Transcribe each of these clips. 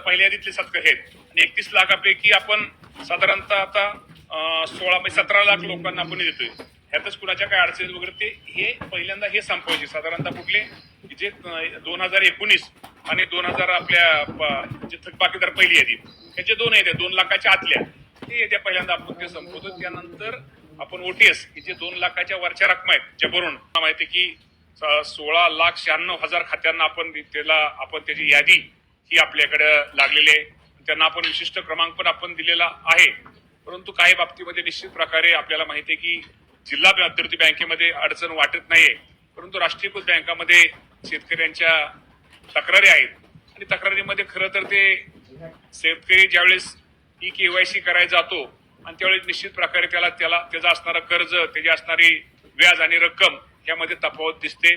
पहिल्या यादीतले शेतकरी आहेत आणि 31 लाखापैकी आपण साधारणतः आता 17 लाख लोकांना आपण देतोय. ह्यातच कुणाच्या काय अडचणी वगैरे ते हे पहिल्यांदा हे संपवायचे. साधारणतः कुठले जे 2019 आणि 2000 आपल्या जे थकबाकीदार पहिली यादी ह्याचे 2 आहेत 2 लाखाच्या आतल्या ते येत्या पहिल्यांदा आपण ते संपवतो. त्यानंतर आपण ओटीएस जे 2 लाखाच्या वरच्या रक्कम आहेत ज्या भरून माहिती की 16,96,000 खात्यांना आपण त्याची यादी ही आपल्याकडे लागलेली आहे. त्यांना आपण विशिष्ट क्रमांक पण आपण दिलेला आहे. परंतु काही बाबतीमध्ये निश्चित प्रकारे आपल्याला माहिती आहे की जिल्हा मध्यवर्ती बँकेमध्ये अडचण वाटत नाहीये, परंतु राष्ट्रीयकृत बँकामध्ये शेतकऱ्यांच्या तक्रारी आहेत आणि तक्रारीमध्ये खरं तर ते शेतकरी ज्यावेळेस केवायसी करायला जातो आणि त्यावेळेस निश्चित प्रकारे त्याचं असणारं कर्ज, त्याची असणारी व्याज आणि रक्कम यामध्ये तफावत दिसते.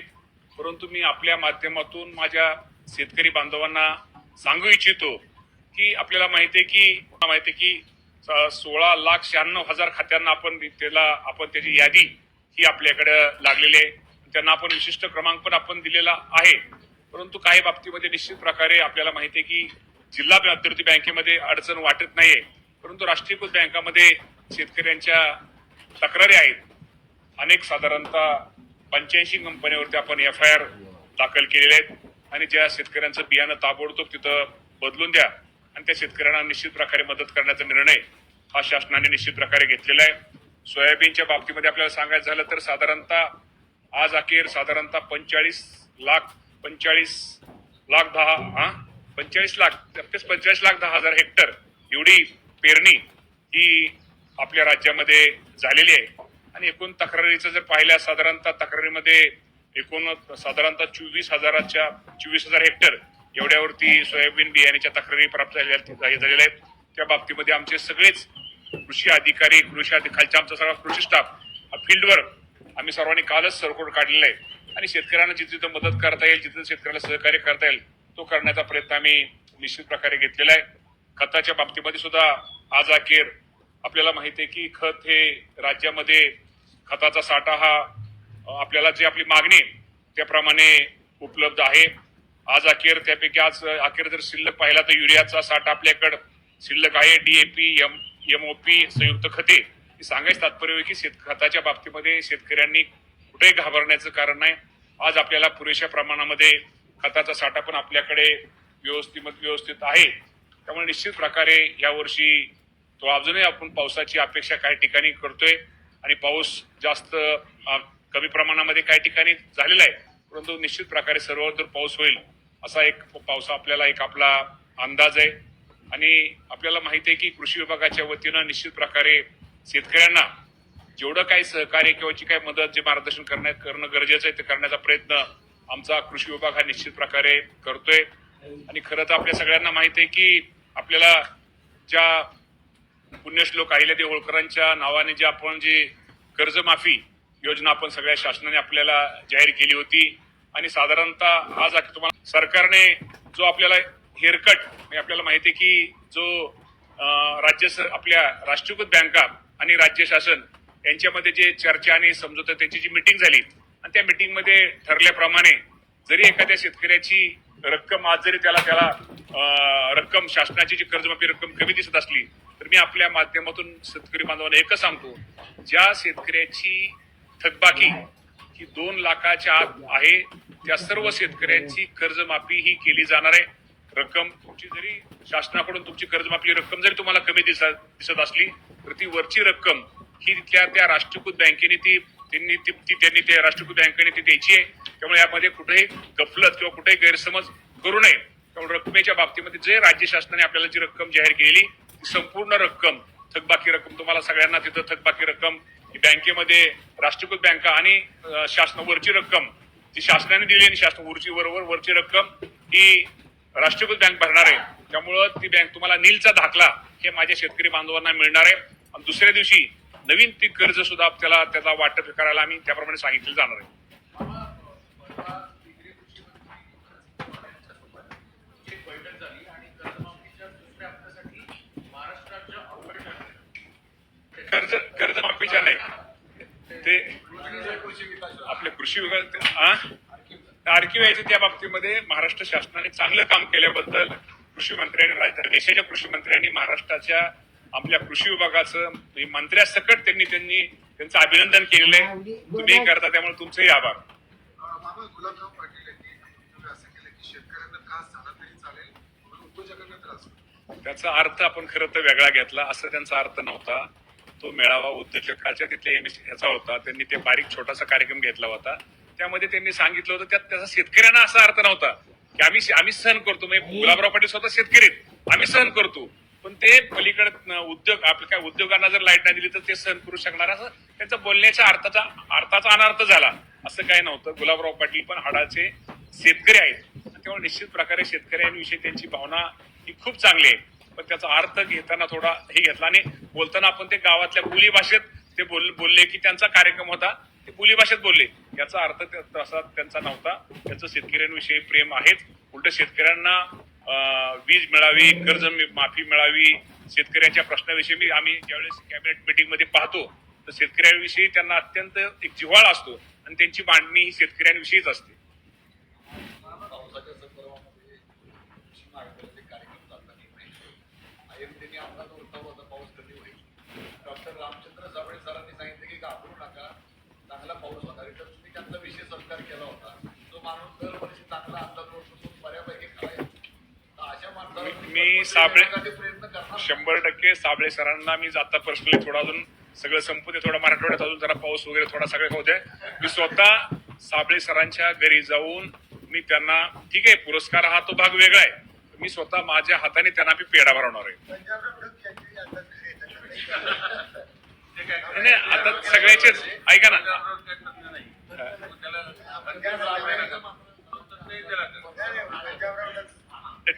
परंतु मी आपल्या माध्यमातून माझ्या शेतकरी बांधवांना सांगू इच्छितो की आपल्याला माहिती आहे की 16,96,000 खात्यांना आपण त्याची यादी ही आपल्याकडे लागलेली आहे. त्यांना आपण विशिष्ट क्रमांक पण आपण दिलेला आहे. परंतु काही बाबतीमध्ये निश्चित प्रकारे आपल्याला माहिती आहे की जिल्हा मध्यवर्ती बँकेमध्ये अडचण वाटत नाहीये, परंतु राष्ट्रीयकृत बँकामध्ये शेतकऱ्यांच्या तक्रारी आहेत. अनेक साधारणतः 85 कंपन्यांवरती आपण FIR दाखल केलेले आहेत आणि ज्या शेतकऱ्यांचं बियाणं ताबडतोब तिथं बदलून द्या आणि त्या शेतकऱ्यांना निश्चित प्रकारे मदत करण्याचा निर्णय हा शासनाने निश्चित प्रकारे घेतलेला आहे. सोयाबीनच्या बाबतीमध्ये आपल्याला सांगायचं झालं तर साधारणतः आज अखेर साधारणतः 45 लाख 10 हजार हेक्टर एवढी पेरणी ही आपल्या राज्यामध्ये झालेली आहे. आणि एकूण तक्रारीचं जर पाहिल्या साधारणतः तक्रारीमध्ये एकूण साधारणतः 24,000 हेक्टर एवढ्यावरती सोयाबीन बियाण्याच्या तक्रारी प्राप्त झालेल्या आहेत. त्या बाबतीमध्ये आमचे सगळेच कृषी अधिकारी खालचा आमचा सगळा कृषी स्टाफ फील्डवर आम्ही सर्वांनी कालच सर्क्युलर काढलेला आहे आणि शेतकऱ्यांना जिथे मदत करता येईल, जिथे शेतकऱ्याला सहकार्य करता येईल तो करण्याचा प्रयत्न आम्ही निश्चित प्रकारे घेतलेला आहे. खताच्या बाबतीमध्ये सुद्धा आज अखेर आपल्याला माहिती आहे की खत हे राज्यामध्ये खताचा साठा हा आपल्याला जी आपली मागणी त्याप्रमाणे उपलब्ध आहे. आज अखेर त्यापैकी आज अखेर जर शिल्लक पाहिला तर युरियाचा साठा आपल्याकडे शिल्लक आहे. DAP, MOP संयुक्त खते सांगायचं तात्पर्य की खताच्या बाबतीमध्ये शेतकऱ्यांनी कुठेही घाबरण्याचं कारण नाही. आज आपल्याला पुरेशा प्रमाणामध्ये खताचा साठा पण आपल्याकडे व्यवस्थित आहे. त्यामुळे निश्चित प्रकारे यावर्षी तो अजूनही आपण पावसाची अपेक्षा काही ठिकाणी करतोय आणि पाऊस जास्त कमी प्रमाणामध्ये काही ठिकाणी झालेला आहे, परंतु निश्चित प्रकारे सर्वत्र पाऊस होईल असा एक आपल्याला आपला अंदाज आहे. आणि आपल्याला माहिती आहे की कृषी विभागाच्या वतीनं निश्चित प्रकारे शेतकऱ्यांना जेवढं काही सहकार्य किंवा जी काही मदत जे मार्गदर्शन करणं गरजेचं आहे ते करण्याचा प्रयत्न आमचा कृषी विभाग हा निश्चित प्रकारे करतोय. आणि खरं तर आपल्या सगळ्यांना माहिती आहे की आपल्याला ज्या पुण्यश्लोक अहिल्यादेवी होळकरांच्या नावाने जी कर्जमाफी योजना आपण सगळ्या शासनाने आपल्याला जाहीर केली होती आणि साधारणतः आज तुम्हाला सरकारने जो आपल्याला हेअरकट म्हणजे आपल्याला माहिती आहे की जो आपल्या राष्ट्रीयकृत बँका आणि राज्य शासन यांच्यामध्ये जे चर्चा आणि समझोता त्यांची जी मीटिंग झाली आणि त्या मीटिंगमध्ये ठरल्याप्रमाणे जरी एखाद्या शेतकऱ्याची रक्कम आज जरी त्याला रक्कम शासनाची जी कर्जमाफी रक्कम कमी दिसत असली तर मी आपल्या माध्यमातून शेतकरी बांधवांना एकच सांगतो, ज्या शेतकऱ्याची थकबाकी ही 2 लाखाच्या आत आहे त्या सर्व शेतकऱ्यांची कर्जमाफी ही केली जाणार आहे. रक्कम तुमची जरी शासनाकडून तुमची कर्जमाफी रक्कम जरी तुम्हाला कमी दिसत असली तर ती वरची रक्कम ही त्या राष्ट्रीयकृत बँकेने त्यांनी त्या राष्ट्रीयकृत बँकेने ती द्यायची आहे. त्यामुळे यामध्ये कुठेही गफलत किंवा कुठेही गैरसमज करू नये. त्यामुळे रकमेच्या बाबतीमध्ये जे राज्य शासनाने आपल्याला जी रक्कम जाहीर केलेली ती संपूर्ण रक्कम थकबाकी रक्कम तुम्हाला सगळ्यांना तिथं थकबाकी रक्कम ही बँकेमध्ये राष्ट्रीयकृत बँका आणि शासनावरची रक्कम जी शासनाने दिली आणि शासन वरची रक्कम ही राष्ट्रीयकृत बँक भरणार आहे. त्यामुळं ती बँक तुम्हाला नीलचा दाखला हे माझ्या शेतकरी बांधवांना मिळणार आहे आणि दुसऱ्या दिवशी नवीन पीक कर्ज सुद्धा त्याला वाटप करायला आम्ही त्याप्रमाणे सांगितलं जाणार आहे. कर्जमाफीच्या नाही ते आपले कृषी विभाग आर्किव यायचे त्या बाबतीमध्ये महाराष्ट्र शासनाने चांगलं काम केल्याबद्दल कृषी मंत्र्यांनी, देशाच्या कृषी मंत्र्यांनी महाराष्ट्राच्या आपल्या कृषी विभागाचं मंत्र्यासकट त्यांचं अभिनंदन केलेलं आहे. तुम्ही करता त्यामुळे तुमचेही आभार. मामा गुलाबराव पाटील यांनी तुम्ही असं केलं की शेतकऱ्यांना त्रास झाला तरी चालेल म्हणून उद्योजकांना त्रास. त्याचा अर्थ आपण खरं तर वेगळा घेतला, असं त्यांचा अर्थ नव्हता. तो मेळावा उद्योजकाच्या तिथल्या ह्याचा होता. त्यांनी ते बारीक छोटासा कार्यक्रम घेतला होता. त्यामध्ये त्यांनी सांगितलं होतं त्याचा शेतकऱ्यांना असा अर्थ नव्हता की आम्ही सहन करतो. म्हणजे गुलाबराव पाटील स्वतः शेतकरी आम्ही सहन करतो, पण ते पलीकडे उद्योग आपल्या काय उद्योगांना जर लाईट नाही दिली तर ते सहन करू शकणार, असं त्यांचा बोलण्याच्या अर्थाचा अनर्थ झाला. असं काही नव्हतं. गुलाबराव पाटील पण हाडाचे शेतकरी आहेत, त्यामुळे निश्चित प्रकारे शेतकऱ्यांविषयी त्यांची भावना ही खूप चांगली आहे. पण त्याचा अर्थ घेताना थोडा हे घेतला आणि बोलताना आपण ते गावातल्या बोली भाषेत ते बोलले की त्यांचा कार्यक्रम होता, ते बोली भाषेत बोलले. याचा अर्थ तसा त्यांचा नव्हता. त्यांचं शेतकऱ्यांविषयी प्रेम आहेच. उलट शेतकऱ्यांना वीज मिळावी, कर्ज माफी मिळावी, शेतकऱ्यांच्या प्रश्नाविषयी आम्ही ज्यावेळेस कॅबिनेट मीटिंग मध्ये पाहतो तर शेतकऱ्यांविषयी त्यांना अत्यंत एक जिव्हाळा असतो आणि त्यांची मांडणी ही शेतकऱ्यांविषयीच असते. पावसाच्या संदर्भामध्ये कृषी महाविद्यालयाचे कार्यक्रम चालतात. आयएमडीने आपला जो उठाव होता पाऊस कधी होईल, डॉक्टर रामचंद्र साबळे सरांनी सांगितलं की घाबरू नका, चांगला पाऊस होणार आहे. तर तुम्ही त्यांचा विषय सत्कार केला होता. तो माणूस दरवर्षी चांगला अंदाज ओळखून बऱ्यापैकी खराय. अशा माणसाला मी साबळे प्रयत्न करणार 100% साबळे सरांना मी जाता पर्सनली थोडा अजून सगळं संपू दे, थोडा मराठवाड्यात अजून जरा पाऊस वगैरे थोडा सगळं होऊ दे. मी स्वतः साबळे सरांच्या घरी जाऊन मी त्यांना, ठीक आहे पुरस्कार हा तो भाग वेगळा आहे, मी स्वतः माझ्या हाताने त्यांना मी पेढा भरवणार आहे. नाही आता सगळ्याचेच ऐका ना,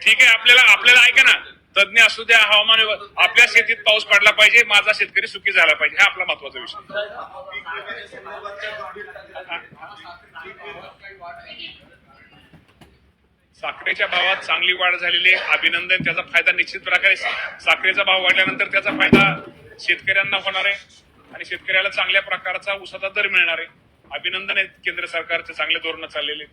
ठीक आहे. आपल्याला ऐका ना, तज्ञ असू द्या, हवामान आपल्या शेतीत पाऊस पडला पाहिजे, माझा शेतकरी सुखी झाला पाहिजे, हा आपला महत्वाचा विषय. साखरेच्या भावात चांगली वाढ झालेली आहे, अभिनंदन. त्याचा फायदा निश्चित प्रकारे साखरेचा भाव वाढल्यानंतर त्याचा फायदा शेतकऱ्यांना होणार आहे आणि शेतकऱ्याला चांगल्या प्रकारचा ऊसाचा दर मिळणार आहे. अभिनंदन आहे केंद्र सरकारचे चांगले धोरण चाललेले.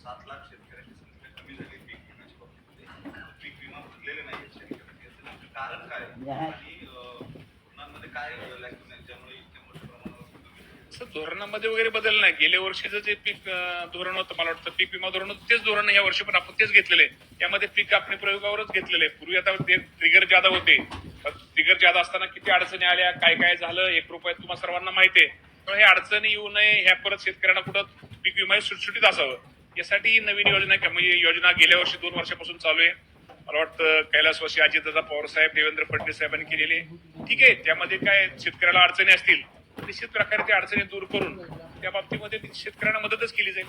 7 लाख शेतकऱ्यांची संख्या कमी झाली पीक विम्याच्या बाबतीमध्ये. पीक विमा भरलेले नाही कारण काय आणि धोरणांमध्ये काय लॅक्यून आहे ज्यामुळे इतक्या मोठ्या प्रमाणावर धोरणामध्ये वगैरे बदल नाही. गेल्या वर्षीचं जे पीक धोरण होतं, मला वाटतं पीक विमा धोरण होतं, तेच धोरण या वर्षी पण आपण तेच घेतलेलं आहे. यामध्ये पीक कापणी प्रयोगावरच घेतलेलं आहे. पूर्वी आता ते ट्रिगर ज्यादा होते, ट्रिगर ज्यादा असताना किती अडचणी आल्या, काय काय झालं, 1 रुपयात तुम्हाला सर्वांना माहिती आहे. पण हे अडचणी येऊ नये, ह्या परत शेतकऱ्यांना कुठं पीक विमा सुटसुटीत असावं यासाठी नवीन योजना म्हणजे योजना गेल्या वर्षी 2 वर्षापासून चालू आहे. मला वाटतं कैलासवासी अजितदादा पवार साहेब, देवेंद्र फडणवीस साहेबांनी केलेली आहे. ठीक आहे, त्यामध्ये काय शेतकऱ्याला अडचणी असतील, निश्चित प्रकारे त्या अडचणी दूर करून त्या बाबतीमध्ये शेतकऱ्यांना मदतच केली जाईल.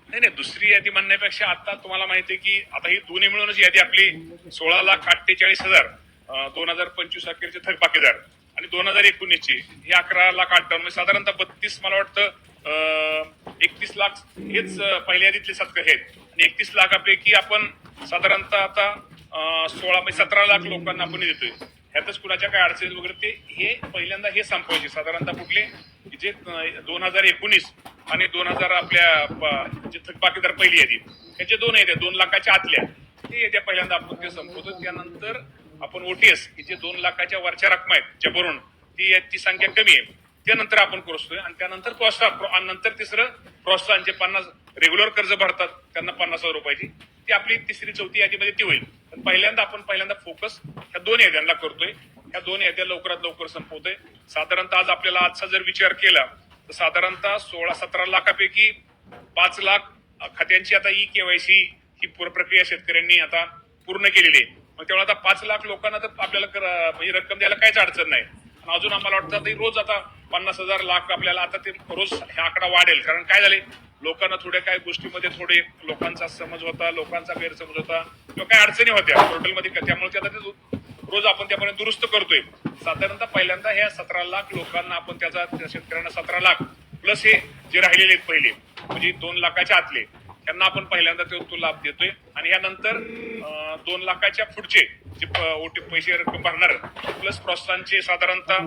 नाही, दुसरी यादी म्हणण्यापेक्षा आता तुम्हाला माहिती आहे की आता ही दोन्ही मिळूनच यादी आपली 16,48,000 2025 अखेरचे थकबाकीदार आणि 2019 ची ही 11,58,000 म्हणजे साधारणतः 32 मला वाटतं 31 लाख हेच पहिल्या यादीतले सत्कार आहेत आणि 31 लाखापैकी आपण साधारणतः आता 17 लाख लोकांना आपण देतोय. ह्यातच कुणाच्या काय अडचणी वगैरे ते हे पहिल्यांदा हे संपवायचे. साधारणतः कुठले जे 2019 आणि 2000 आपल्या जे थकबाकीदार पहिली यादी त्याचे 2 याद्या 2 लाखाच्या आतल्या ते याद्या पहिल्यांदा आपण ते संपवतो. त्यानंतर आपण ओटीएस जे 2 लाखाच्या वरच्या रक्कम आहेत ज्या भरून ती संख्या कमी आहे त्यानंतर आपण करतोय आणि त्यानंतर प्रोत्साहन, नंतर तिसरं प्रोत्साहन जे 50 रेग्युलर कर्ज भरतात त्यांना 50,000 रुपयाची ती आपली तिसरी चौथी यादीमध्ये ती होईल. पण पहिल्यांदा फोकस ह्या 2 याद्यांना करतोय. ह्या 2 याद्या लवकरात लवकर संपवतोय. साधारणतः आज आपल्याला आजचा जर विचार केला तर साधारणतः 16-17 लाखापैकी 5 लाख खात्यांची आता केवायसी ही प्रक्रिया शेतकऱ्यांनी आता पूर्ण केलेली आहे. मग तेव्हा आता 5 लाख लोकांना तर आपल्याला म्हणजे रक्कम द्यायला काहीच अडचण नाही. आणि अजून आम्हाला वाटतं रोज आता 50,000 लाख आपल्याला आता ते रोज हा आकडा वाढेल. कारण काय झाले, लोकांना थोड्या काही गोष्टीमध्ये थोडे लोकांचा समज होता, लोकांचा गैरसमज होता किंवा काही अडचणी होत्या पोर्टलमध्ये, त्यामुळे ते आता ते रोज आपण त्यापर्यंत दुरुस्त करतोय. साधारणतः पहिल्यांदा ह्या 17 लाख लोकांना आपण त्याचा शेतकऱ्यांना 17 लाख प्लस हे जे राहिलेले आहेत पहिले म्हणजे 2 लाखाच्या आतले त्यांना आपण पहिल्यांदा तो लाभ देतोय आणि यानंतर 2 लाखाच्या पुढचे जे पैसे रक्कम भरणार प्लस प्रोत्साहनचे साधारणतः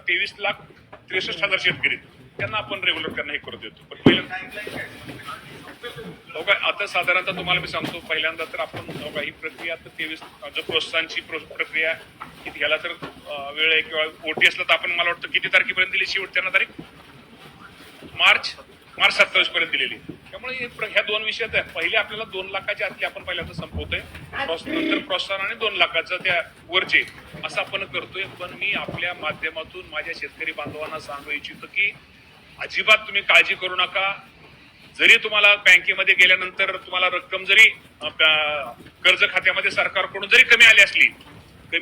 23,63,00,000 शेतकरी त्यांना आपण रेग्युलर करणं हे करू देतो. पण पहिल्यांदा आता साधारणतः तुम्हाला मी सांगतो पहिल्यांदा तर आपण ही प्रक्रिया तर 23 जो प्रोत्साहनची प्रक्रिया ह्याला तर वेळ आहे किंवा ओटी असलं तर आपण मला वाटतं किती तारखेपर्यंत दिली शेवट त्यांना तारीख मार्च 27 पर्यंत दिलेली. त्यामुळे ह्या दोन विषयात पहिले आपल्याला 2 लाखाच्या आतली आपण पहिल्यांदा संपवतोय नंतर प्रोत्साहन आणि 2 लाखाचं त्या वरचे असं आपण करतोय. पण मी आपल्या माध्यमातून माझ्या शेतकरी बांधवांना सांगू इच्छितो की अजिबात तुम्ही काळजी करू नका. जरी तुम्हाला बँकेमध्ये गेल्यानंतर तुम्हाला रक्कम जरी कर्ज खात्यामध्ये सरकारकडून जरी कमी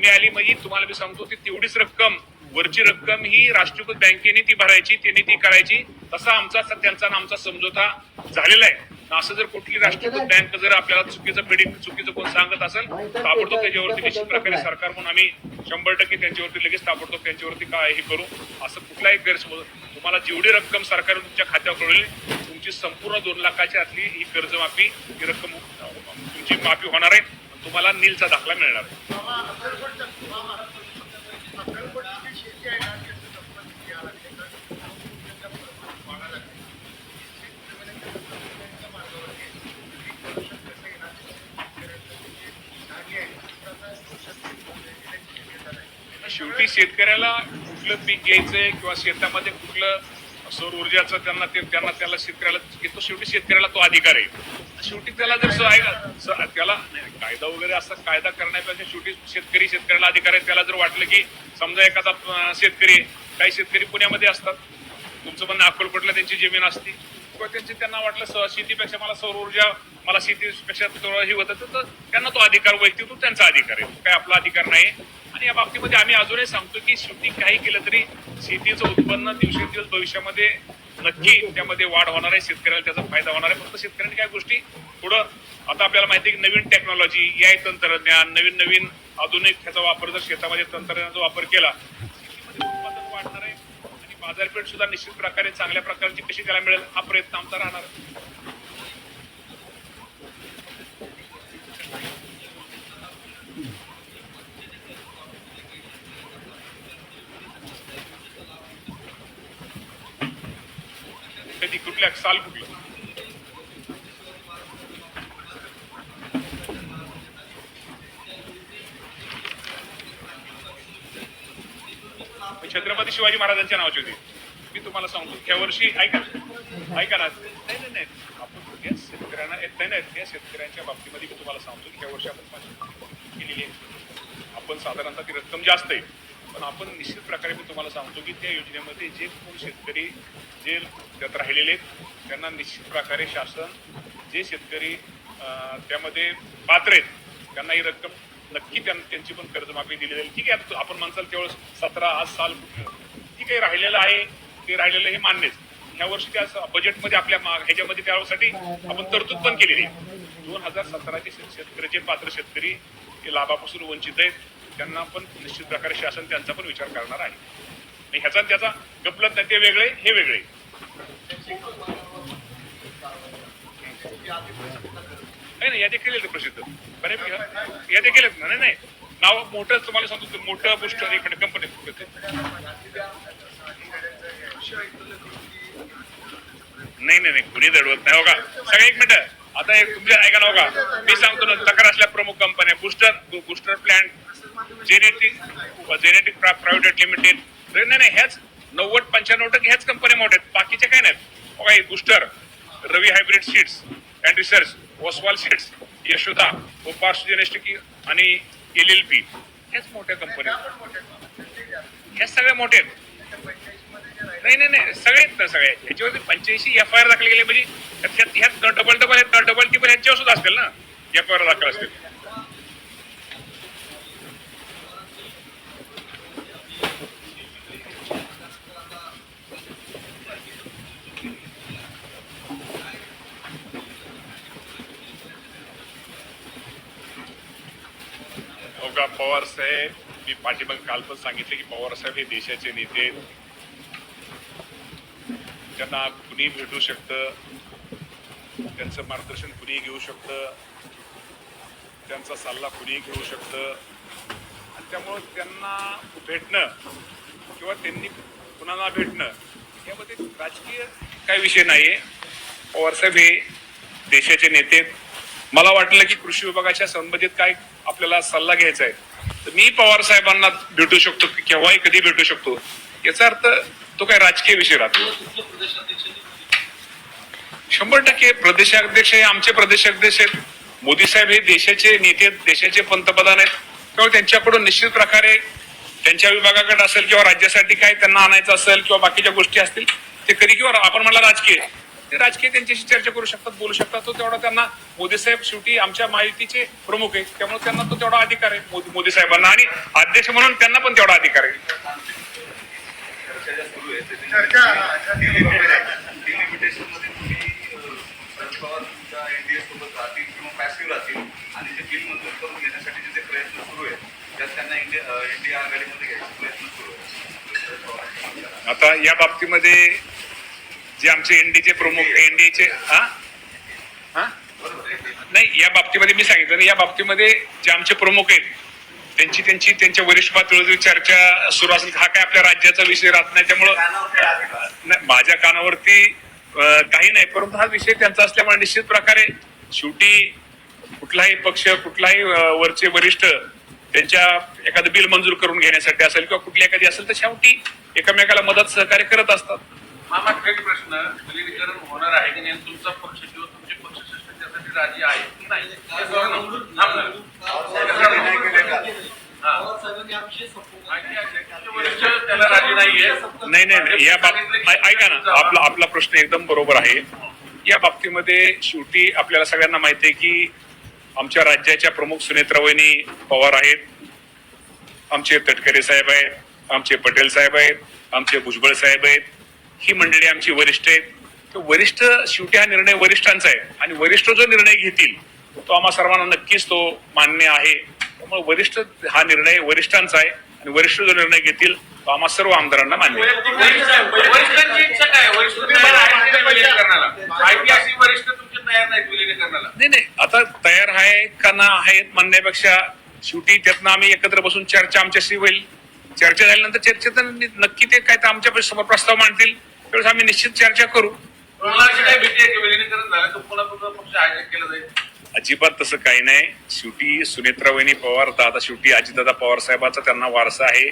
आली म्हणजे तुम्हाला मी सांगतो ती तेवढीच रक्कम वरची रक्कम ही राष्ट्रीयकृत बँकेने ती भरायची त्यांनी ती करायची. तसा आमचा समझोता झालेला आहे. असं जर कुठली राष्ट्रीयकृत बँक जर आपल्याला चुकीचं कोण सांगत असेल ताबडतोब त्याच्यावरती निश्चित प्रकारे सरकार म्हणून आम्ही 100% त्यांच्यावरती लगेच ताबडतोब त्यांच्यावरती काय हे करू. असं कुठलाही गैरसमज तुम्हाला जेवढी रक्कम सरकार तुमच्या खात्यावर कळेल तुमची संपूर्ण 2 लाखाच्या आतली ही कर्जमाफी ही रक्कम तुमची माफी होणार आहे. तुम्हाला नीलचा दाखला मिळणार आहे. शेवटी शेतकऱ्याला कुठलं पीक घ्यायचंय किंवा शेतामध्ये कुठलं सौर ऊर्जाचं त्याला शेतकऱ्याला तो अधिकार आहे. शेवटी त्याला जर त्याला कायदा वगैरे असा कायदा करण्यापेक्षा शेवटी शेतकऱ्याला अधिकार आहे. त्याला जर वाटलं की समजा एखादा काही शेतकरी पुण्यामध्ये असतात तुमचं म्हणणं अक्कलकोटला त्यांची जमीन असती किंवा त्यांना वाटलं शेतीपेक्षा मला सौर ऊर्जा मला शेतीपेक्षा हे होतं तर त्यांना तो अधिकार वैयक्तिक त्यांचा अधिकार आहे. काय आपला अधिकार नाही. आणि या बाबतीमध्ये आम्ही अजूनही सांगतो की शेवटी काही केलं तरी शेतीचं उत्पन्न दिवसेंदिवस भविष्यामध्ये नक्की त्यामध्ये वाढ होणार आहे. शेतकऱ्याला त्याचा फायदा होणार आहे. फक्त शेतकऱ्यांनी काही गोष्टी थोडं आता आपल्याला माहिती आहे की नवीन टेक्नॉलॉजी या तंत्रज्ञान नवीन आधुनिक ह्याचा वापर जर शेतामध्ये तंत्रज्ञानाचा वापर केला शेतीमध्ये उत्पादन वाढणार आहे आणि बाजारपेठ सुद्धा निश्चित प्रकारे चांगल्या प्रकारची कशी त्याला मिळेल हा प्रयत्न आमचा राहणार आहे. कधी कुठल्या साल कुठलं छत्रपती शिवाजी महाराजांच्या नावाची होती. मी तुम्हाला सांगतो त्या वर्षी ऐका ना नाही आपण या शेतकऱ्यांना त्या शेतकऱ्यांच्या बाबतीमध्ये मी तुम्हाला सांगतो की त्या वर्षी आपण केलेली आहे. आपण साधारणतः ती रक्कम जास्त आहे पण आपण निश्चित प्रकारे मी तुम्हाला सांगतो की त्या योजनेमध्ये जे कोण शेतकरी जे त्यात राहिलेले आहेत त्यांना निश्चित प्रकारे शासन जे शेतकरी त्यामध्ये पात्र आहेत त्यांना ही रक्कम नक्की त्यांची पण कर्जमाफी दिली जाईल. ठीक आहे आपण म्हणसाल त्यावेळेस 17 आज साल ठीक आहे राहिलेलं आहे ते राहिलेलं हे मान्यच. ह्या वर्षी त्या बजेटमध्ये आपल्या ह्याच्यामध्ये त्यासाठी आपण तरतूद पण केलेली आहे. 2017चे शेतकऱ्याचे पात्र शेतकरी हे लाभापासून वंचित आहेत त्यांना पण निश्चित प्रकारे शासन त्यांचा पण विचार करणार आहे. ह्याचा त्याचा गपलत नाही ते वेगळे हे वेगळे नाही यादी केलेलं प्रसिद्ध बऱ्यापैकी यादी केलेत ना. नाही नाव मोठं तुम्हाला सांगतो मोठं बुस्टर इकडे कंपनी नाही कुणी दडवत नाही. हो का सगळे एक मिनिट आता एक तुमच्या ऐका ना. हो का मी सांगतो ना तक्रार असल्या प्रमुख कंपन्या booster plant genetic private limited नाही ह्याच 90-95% ह्याच कंपन्या मोठ्या आहेत. बाकीच्या काय नाहीत. बघा booster Ravi hybrid seeds and research Oswal seeds Yashoda ओपार्स जेनेटिक आणि LLP ह्याच मोठ्या कंपन्या ह्याच सगळ्या मोठ्या आहेत. नाही सगळे ह्याच्यावरती 85 FIR दाखल केले म्हणजे ह्यात डबल टिबल ह्यांच्यावर सुद्धा असतील ना FIR दाखल असतील. पवार साहेब मी पाठीमाग काल पण सांगितले की पवार साहेब हे देशाचे नेते त्यांना कुणी भेटू शकतं त्यांचं मार्गदर्शन कुणी घेऊ शकतं. त्यांचा सल्ला कुणीही घेऊ शकतं आणि त्यामुळं त्यांना भेटणं किंवा त्यांनी कुणाला भेटणं यामध्ये राजकीय काही विषय नाही आहे. पवारसाहेब हे देशाचे नेते आहेत. मला वाटलं की कृषी विभागाच्या संबंधित काय आपल्याला सल्ला घ्यायचा आहे तर मी पवार साहेबांना भेटू शकतो की केव्हाही कधी भेटू शकतो. याचा अर्थ तो काय राजकीय विषय राहतो. 100% प्रदेशाध्यक्ष हे आमचे प्रदेशाध्यक्ष आहेत. मोदी साहेब हे देशाचे नेते आहेत, देशाचे पंतप्रधान आहेत. त्यामुळे त्यांच्याकडून निश्चित प्रकारे त्यांच्या विभागाकडे असेल किंवा राज्यासाठी काय त्यांना आणायचं असेल किंवा बाकीच्या गोष्टी असतील ते कधी किंवा आपण मला राजकीय ते राजकीय त्यांच्याशी चर्चा करू शकतात, बोलू शकतात. तो तेवढा त्यांना मोदी साहेब शेवटी आमच्या महायुतीचे प्रमुख आहेत त्यामुळे त्यांना तो तेवढा अधिकार आहे मोदी साहेबांना आणि अध्यक्ष म्हणून त्यांना पण तेवढा अधिकार आहे. पवार तुमच्या एनडीए सोबत राहतील किंवा पॅसिव्ह राहतील आणि जे बिल मंजूर करून घेण्यासाठी जे प्रयत्न सुरू आहेत त्यात त्यांना एनडीए आघाडीमध्ये घ्यायचे प्रयत्न सुरू आहेत. आता या बाबतीमध्ये जे आमचे एनडीचे प्रमुख एनडीचे नाही या बाबतीमध्ये मी सांगितलं ना या बाबतीमध्ये जे आमचे प्रमुख आहेत त्यांच्या वरिष्ठ पातळीवर चर्चा सुरू असेल. हा काय आपल्या राज्याचा विषय राहत नाही त्यामुळं माझ्या कानावरती काही नाही परंतु हा विषय त्यांचा असल्यामुळे निश्चित प्रकारे शेवटी कुठलाही पक्ष कुठलाही वरचे वरिष्ठ त्यांच्या एखादं बिल मंजूर करून घेण्यासाठी असेल किंवा कुठली एखादी असेल तर शेवटी एकमेकाला मदत सहकार्य करत असतात. मामा एक प्रश्न विलीनीकरण होणार आहे की नाही तुमचा पक्ष किंवा तुमचे पक्ष त्यासाठी राजी आहे की नाही त्याला राजी नाहीये. नाही या बाबतीत ऐका ना आपला प्रश्न एकदम बरोबर आहे. या बाबतीमध्ये शेवटी आपल्याला सगळ्यांना माहिती आहे की आमच्या राज्याच्या प्रमुख सुनेत्रावहिनी पवार आहेत, आमचे तटकरे साहेब आहेत, आमचे पटेल साहेब आहेत, आमचे भुजबळ साहेब आहेत. ही मंडळी आमची वरिष्ठ आहेत. तर वरिष्ठ शेवटी हा निर्णय वरिष्ठांचा आहे आणि वरिष्ठ जो निर्णय घेतील तो आम्हा सर्वांना नक्कीच तो मान्य आहे. त्यामुळे वरिष्ठ हा निर्णय वरिष्ठांचा आहे आणि वरिष्ठ जो निर्णय घेतील तो आम्हा सर्व आमदारांना मान्य आहे. वरिष्ठांची इच्छा काय वरिष्ठ ऐतिहासिक वरिष्ठ तुमचे तयार नाहीत विलीनीकरणाला. नाही आता तयार आहे का ना आहेत म्हणण्यापेक्षा शेवटी त्यातनं आम्ही एकत्र बसून चर्चा आमच्याशी होईल. चर्चा झाल्यानंतर चर्चेत नक्की ते काय तर आमच्या समोर प्रस्ताव मांडतील त्यावेळेस आम्ही निश्चित चर्चा करू. तुम्हाला अशी काही भीती आहे की विलीनीकरण झालं तर पुन्हा पक्ष हायजॅक केलं जाईल. अजिबात तसं काही नाही. शेवटी सुनेत्रावहिनी पवार आता शेवटी अजितदादा पवार साहेबांचा त्यांना वारसा आहे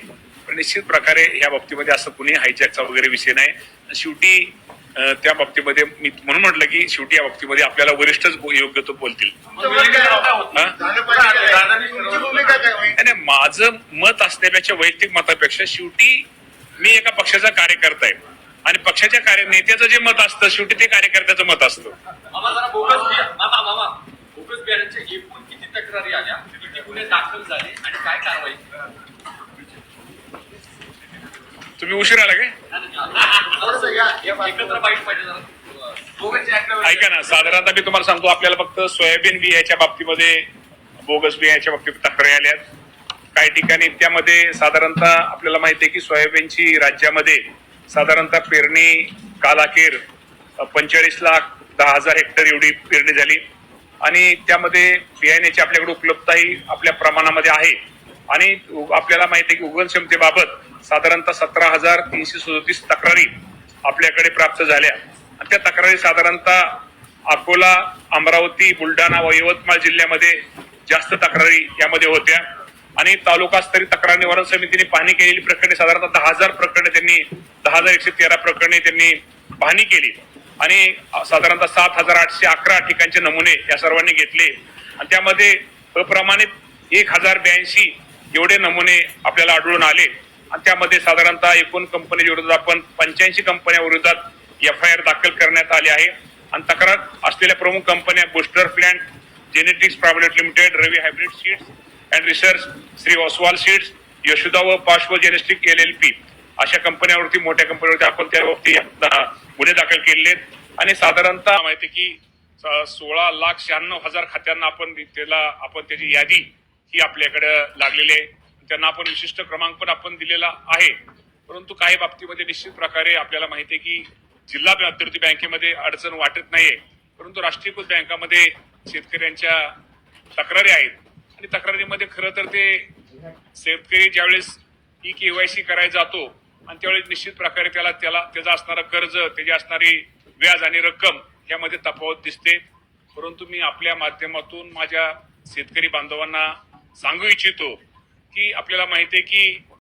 पण निश्चित प्रकारे ह्या बाबतीमध्ये असं कुणी हायजॅकचा वगैरे विषय नाही. शेवटी त्या बाबतीमध्ये मी म्हणून म्हटलं की शेवटी या बाबतीमध्ये आपल्याला वरिष्ठच योग्य तो बोलतील. नाही माझं मत असण्यापेक्षा वैयक्तिक मतापेक्षा शेवटी मी एका पक्षाचा कार्यकर्ता आहे आणि पक्षाच्या नेत्याचं जे मत असतं शेवटी ते कार्यकर्त्याचं मत असतं. बोगस बियाण्यांच्या एकूण किती तक्रारी आल्या, किती गुन्हे दाखल झाले आणि काय कारवाई? तुम्ही उशीर आला काय? एकत्र बाईट पाहिजे जरा. ऐका ना साधारणतः मी तुम्हाला सांगतो आपल्याला फक्त सोयाबीन बियाच्या बाबतीमध्ये बोगस बियाच्या बाबतीत तक्रारी आल्यात. काही ठिकाणी त्यामध्ये साधारणतः आपल्याला माहिती आहे की सोयाबीनची राज्यामध्ये साधारणतः पेरणी काल अखेर 45,10,000 हेक्टर एवढी पेरणी झाली आणि त्यामध्ये बियाण्याची आपल्याकडे उपलब्धताही आपल्या प्रमाणामध्ये आहे आणि आपल्याला माहिती आहे की उगवण क्षमतेबाबत साधारणतः 17,337 तक्रारी आपल्याकडे प्राप्त झाल्या आणि त्या तक्रारी साधारणतः अकोला, अमरावती, बुलढाणा व यवतमाळ जिल्ह्यामध्ये जास्त तक्रारी यामध्ये होत्या आणि तालुकास्तरीय तक्रार निवारण समितीने पाहणी केलेली प्रकरणे साधारणतः 10,000 प्रकरणे त्यांनी 10,113 प्रकरणे त्यांनी पाहणी केली आणि साधारणतः 7,811 ठिकाणचे नमुने या सर्वांनी घेतले आणि त्यामध्ये अप्रमाणित 1,082 एवढे नमुने आपल्याला आढळून आले आणि त्यामध्ये साधारणतः एकूण कंपनीच्या विरोधात आपण 85 कंपन्या विरोधात FIR दाखल करण्यात आले आहे आणि तक्रार असलेल्या प्रमुख कंपन्या booster plant, genetics private limited, Ravi hybrid seeds and research, Shri Oswal seeds, Yashoda व पाश्व जेनेटिक LLP अशा कंपन्यांवरती मोठ्या कंपन्यांवरती आपण त्या बाबतीत गुन्हे दाखल केलेले आहेत आणि साधारणतः माहिती की 16,96,000 खात्यांना आपण त्याची यादी ही आपल्याकडे लागलेली आहे. त्यांना आपण विशिष्ट क्रमांक पण आपण दिलेला आहे परंतु काही बाबतीमध्ये निश्चित प्रकारे आपल्याला माहिती आहे की जिल्हा मध्यवर्ती बँकेमध्ये अडचण वाटत नाहीये परंतु राष्ट्रीयकृत बँकामध्ये शेतकऱ्यांच्या तक्रारी आहेत आणि तक्रारीमध्ये खरं तर ते शेतकरी ज्यावेळेस KYC करायला जातो आणि त्यावेळेस निश्चित प्रकारे त्याचा असणारा कर्ज, त्याची असणारी व्याज आणि रक्कम यामध्ये तफावत दिसते. परंतु मी आपल्या माध्यमातून माझ्या शेतकरी बांधवांना सांगू इच्छितो की आपल्याला माहिती आहे की